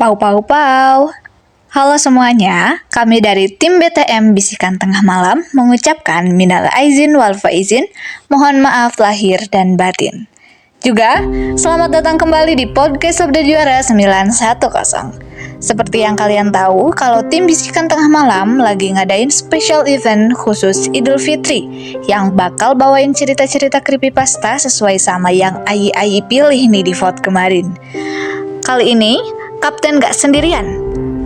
Pau pau pau. Halo semuanya, kami dari tim BTM Bisikan Tengah Malam mengucapkan minal aizin wal faizin, mohon maaf lahir dan batin. Juga, selamat datang kembali di Podcast Sabda Juara 910. Seperti yang kalian tahu, kalau tim Bisikan Tengah Malam lagi ngadain special event khusus Idul Fitri yang bakal bawain cerita-cerita creepypasta sesuai sama yang Ayi pilih nih di vote kemarin. Kali ini, Kapten gak sendirian.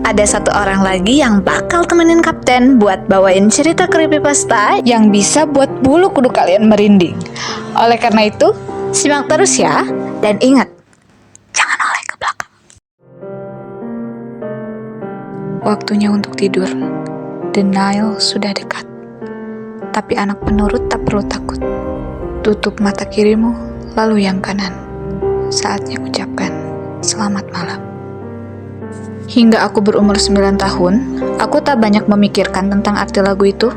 Ada satu orang lagi yang bakal temenin Kapten buat bawain cerita creepypasta yang bisa buat bulu kuduk kalian merinding. Oleh karena itu, simak terus ya, dan ingat, jangan oleh ke belakang. Waktunya untuk tidur. Denial sudah dekat. Tapi anak penurut tak perlu takut. Tutup mata kirimu, lalu yang kanan. Saatnya ucapkan, selamat malam. Hingga aku berumur 9 tahun, aku tak banyak memikirkan tentang arti lagu itu.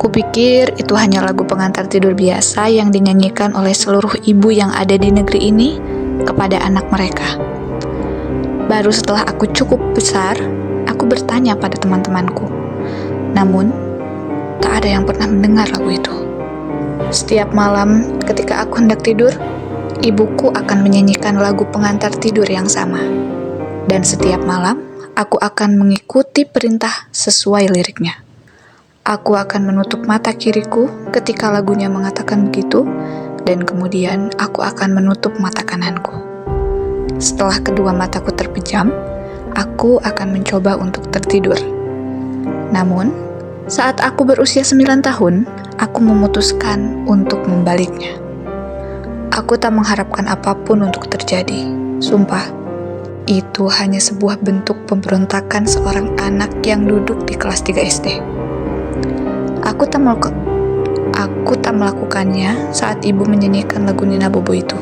Kupikir itu hanya lagu pengantar tidur biasa yang dinyanyikan oleh seluruh ibu yang ada di negeri ini kepada anak mereka. Baru setelah aku cukup besar, aku bertanya pada teman-temanku. Namun, tak ada yang pernah mendengar lagu itu. Setiap malam ketika aku hendak tidur, ibuku akan menyanyikan lagu pengantar tidur yang sama. Dan setiap malam, aku akan mengikuti perintah sesuai liriknya. Aku akan menutup mata kiriku ketika lagunya mengatakan begitu, dan kemudian aku akan menutup mata kananku. Setelah kedua mataku terpejam, aku akan mencoba untuk tertidur. Namun, saat aku berusia 9 tahun, aku memutuskan untuk membaliknya. Aku tak mengharapkan apapun untuk terjadi, sumpah. Itu hanya sebuah bentuk pemberontakan seorang anak yang duduk di kelas 3 SD. Aku tak melakukannya saat ibu menyanyikan lagu Nina Bobo itu.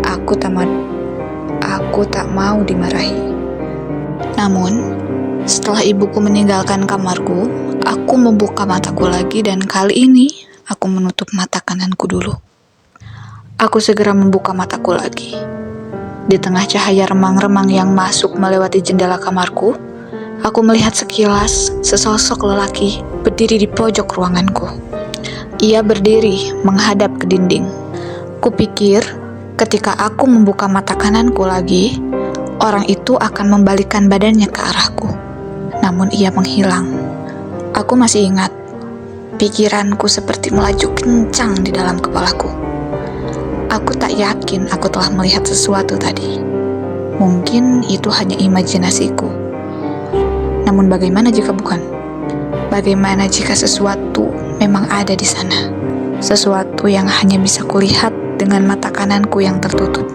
Aku tak mau dimarahi. Namun, setelah ibuku meninggalkan kamarku, aku membuka mataku lagi dan kali ini aku menutup mata kananku dulu. Aku segera membuka mataku lagi. Di tengah cahaya remang-remang yang masuk melewati jendela kamarku, aku melihat sekilas sesosok lelaki berdiri di pojok ruanganku. Ia berdiri menghadap ke dinding. Kupikir ketika aku membuka mata kananku lagi, orang itu akan membalikkan badannya ke arahku. Namun ia menghilang. Aku masih ingat, pikiranku seperti melaju kencang di dalam kepalaku. Aku tak yakin aku telah melihat sesuatu tadi. Mungkin itu hanya imajinasiku. Namun bagaimana jika bukan? Bagaimana jika sesuatu memang ada di sana? Sesuatu yang hanya bisa kulihat dengan mata kananku yang tertutup.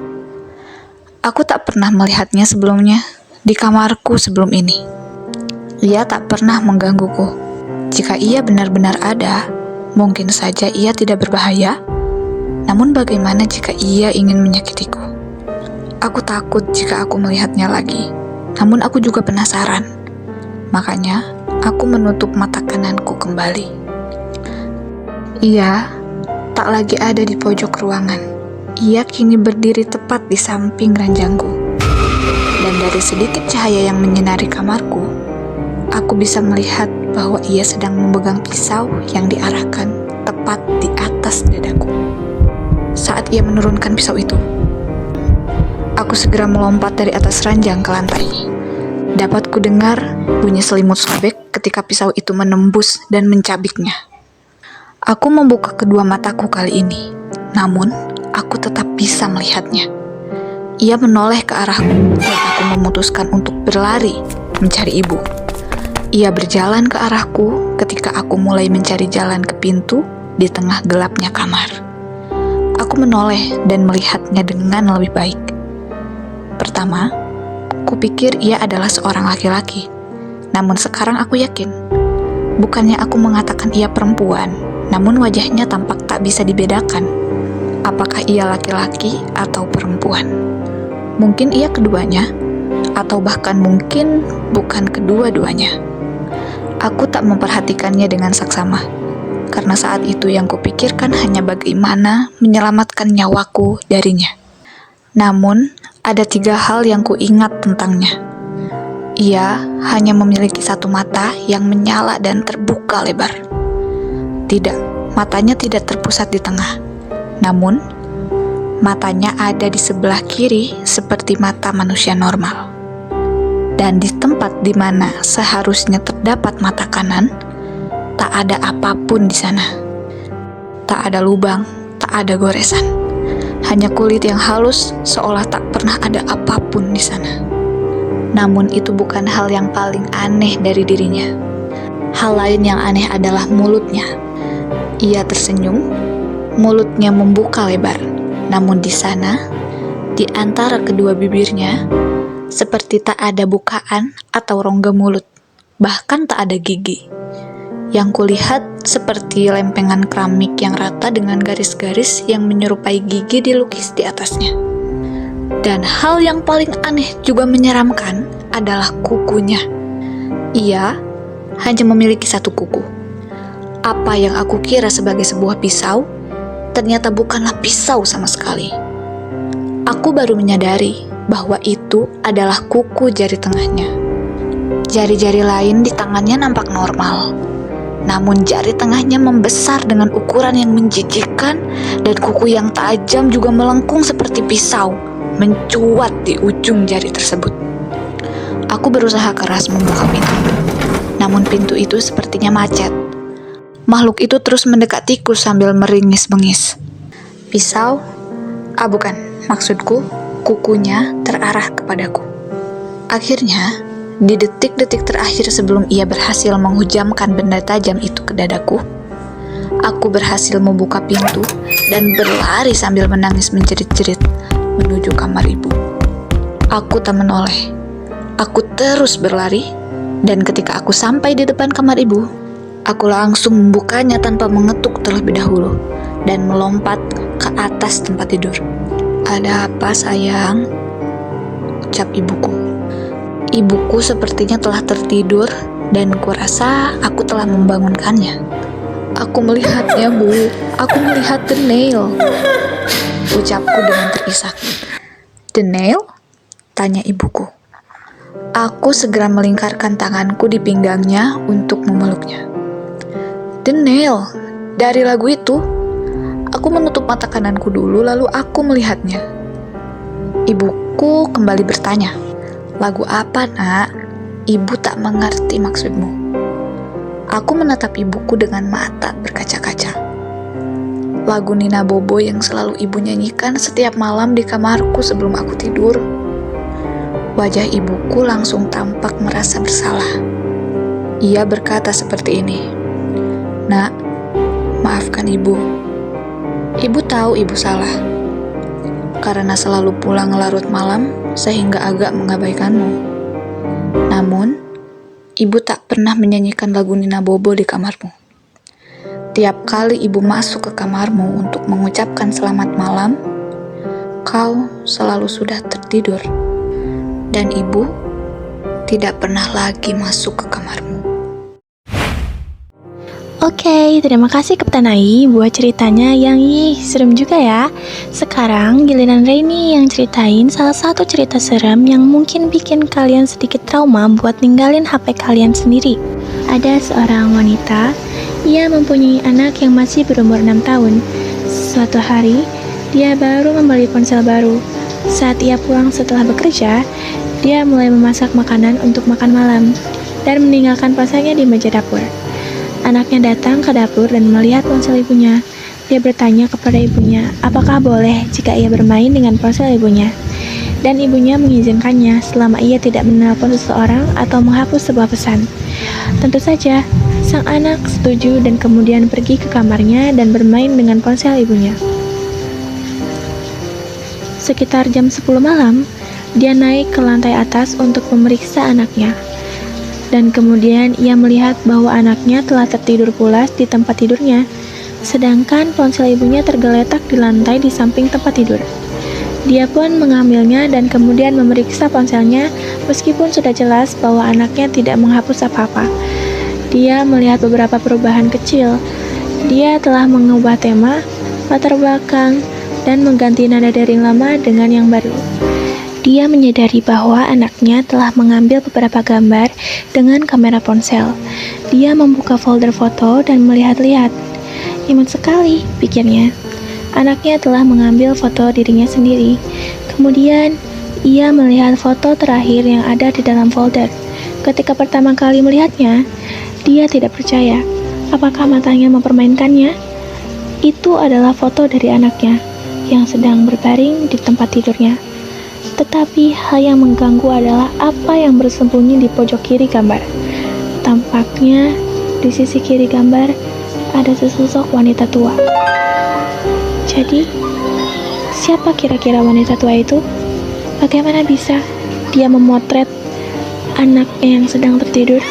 Aku tak pernah melihatnya sebelumnya di kamarku sebelum ini. Ia tak pernah menggangguku. Jika ia benar-benar ada, mungkin saja ia tidak berbahaya. Namun bagaimana jika ia ingin menyakitiku? Aku takut jika aku melihatnya lagi. Namun aku juga penasaran. Makanya, aku menutup mata kananku kembali. Ia tak lagi ada di pojok ruangan. Ia kini berdiri tepat di samping ranjangku. Dan dari sedikit cahaya yang menyinari kamarku, aku bisa melihat bahwa ia sedang memegang pisau yang diarahkan tepat di atas dadaku. Saat ia menurunkan pisau itu, aku segera melompat dari atas ranjang ke lantai. Dapat ku dengar bunyi selimut sobek ketika pisau itu menembus dan mencabiknya. Aku membuka kedua mataku kali ini, namun aku tetap bisa melihatnya. Ia menoleh ke arahku dan aku memutuskan untuk berlari mencari ibu. Ia berjalan ke arahku ketika aku mulai mencari jalan ke pintu di tengah gelapnya kamar. Aku menoleh dan melihatnya dengan lebih baik. Pertama, kupikir ia adalah seorang laki-laki. Namun sekarang aku yakin, bukannya aku mengatakan ia perempuan, namun wajahnya tampak tak bisa dibedakan. Apakah ia laki-laki atau perempuan? Mungkin ia keduanya, atau bahkan mungkin bukan kedua-duanya. Aku tak memperhatikannya dengan saksama. Karena saat itu yang kupikirkan hanya bagaimana menyelamatkan nyawaku darinya. Namun, Ada 3 hal yang kuingat tentangnya. Ia hanya memiliki satu mata yang menyala dan terbuka lebar. Tidak, matanya tidak terpusat di tengah. Namun, matanya ada di sebelah kiri seperti mata manusia normal. Dan di tempat di mana seharusnya terdapat mata kanan, tak ada apapun di sana. Tak ada lubang, tak ada goresan. Hanya kulit yang halus seolah tak pernah ada apapun di sana. Namun itu bukan hal yang paling aneh dari dirinya. Hal lain yang aneh adalah mulutnya. Ia tersenyum, mulutnya membuka lebar. Namun di sana, di antara kedua bibirnya, seperti tak ada bukaan atau rongga mulut. Bahkan tak ada gigi. Yang kulihat seperti lempengan keramik yang rata dengan garis-garis yang menyerupai gigi dilukis di atasnya. Dan hal yang paling aneh juga menyeramkan adalah kukunya. Ia hanya memiliki satu kuku. Apa yang aku kira sebagai sebuah pisau, ternyata bukanlah pisau sama sekali. Aku baru menyadari bahwa itu adalah kuku jari tengahnya. Jari-jari lain di tangannya nampak normal. Namun jari tengahnya membesar dengan ukuran yang menjijikkan dan kuku yang tajam juga melengkung seperti pisau, mencuat di ujung jari tersebut. Aku berusaha keras membuka pintu, namun pintu itu sepertinya macet. Makhluk itu terus mendekatiku sambil meringis-bengis. Pisau? Bukan, maksudku kukunya terarah kepadaku. Akhirnya, di detik-detik terakhir sebelum ia berhasil menghujamkan benda tajam itu ke dadaku, aku berhasil membuka pintu dan berlari sambil menangis menjerit-jerit menuju kamar ibu. Aku tak menoleh. Aku terus berlari, dan ketika aku sampai di depan kamar ibu, aku langsung membukanya tanpa mengetuk terlebih dahulu dan melompat ke atas tempat tidur. "Ada apa, sayang?" ucap ibuku. Ibuku sepertinya telah tertidur dan kurasa aku telah membangunkannya. "Aku melihatnya, Bu. Aku melihat the nail," ucapku dengan terisak. "The nail?" tanya ibuku. Aku segera melingkarkan tanganku di pinggangnya untuk memeluknya. "The nail, dari lagu itu." Aku menutup mata kananku dulu lalu aku melihatnya. Ibuku kembali bertanya, "Lagu apa, Nak?" "Ibu tak mengerti maksudmu." Aku menatap ibuku dengan mata berkaca-kaca. Lagu Nina Bobo yang selalu ibu nyanyikan setiap malam di kamarku sebelum aku tidur. Wajah ibuku langsung tampak merasa bersalah. Ia berkata seperti ini, "Nak, maafkan ibu. Ibu tahu ibu salah. Karena selalu pulang larut malam sehingga agak mengabaikanmu. Namun, ibu tak pernah menyanyikan lagu Nina Bobo di kamarmu. Tiap kali ibu masuk ke kamarmu untuk mengucapkan selamat malam, kau selalu sudah tertidur. Dan ibu tidak pernah lagi masuk ke kamarmu." Oke, terima kasih Kapten Ai buat ceritanya yang serem juga ya. Sekarang giliran Rainy yang ceritain salah satu cerita serem yang mungkin bikin kalian sedikit trauma buat ninggalin HP kalian sendiri. Ada seorang wanita, ia mempunyai anak yang masih berumur 6 tahun. Suatu hari, dia baru membeli ponsel baru. Saat ia pulang setelah bekerja, dia mulai memasak makanan untuk makan malam dan meninggalkan ponselnya di meja dapur. Anaknya datang ke dapur dan melihat ponsel ibunya. Dia bertanya kepada ibunya, apakah boleh jika ia bermain dengan ponsel ibunya. Dan ibunya mengizinkannya selama ia tidak menelpon seseorang atau menghapus sebuah pesan. Tentu saja, sang anak setuju dan kemudian pergi ke kamarnya dan bermain dengan ponsel ibunya. Sekitar jam 10 malam, dia naik ke lantai atas untuk memeriksa anaknya. Dan kemudian ia melihat bahwa anaknya telah tertidur pulas di tempat tidurnya, sedangkan ponsel ibunya tergeletak di lantai di samping tempat tidur. Dia pun mengambilnya dan kemudian memeriksa ponselnya meskipun sudah jelas bahwa anaknya tidak menghapus apa-apa. Dia melihat beberapa perubahan kecil. Dia telah mengubah tema, latar belakang, dan mengganti nada dering lama dengan yang baru. Dia menyadari bahwa anaknya telah mengambil beberapa gambar dengan kamera ponsel. Dia membuka folder foto dan melihat-lihat. Imut sekali, pikirnya. Anaknya telah mengambil foto dirinya sendiri. Kemudian, ia melihat foto terakhir yang ada di dalam folder. Ketika pertama kali melihatnya, dia tidak percaya. Apakah matanya mempermainkannya? Itu adalah foto dari anaknya yang sedang berbaring di tempat tidurnya. Tetapi hal yang mengganggu adalah apa yang bersembunyi di pojok kiri gambar. Tampaknya di sisi kiri gambar ada sesosok wanita tua. Jadi, siapa kira-kira wanita tua itu? Bagaimana bisa dia memotret anaknya yang sedang tertidur?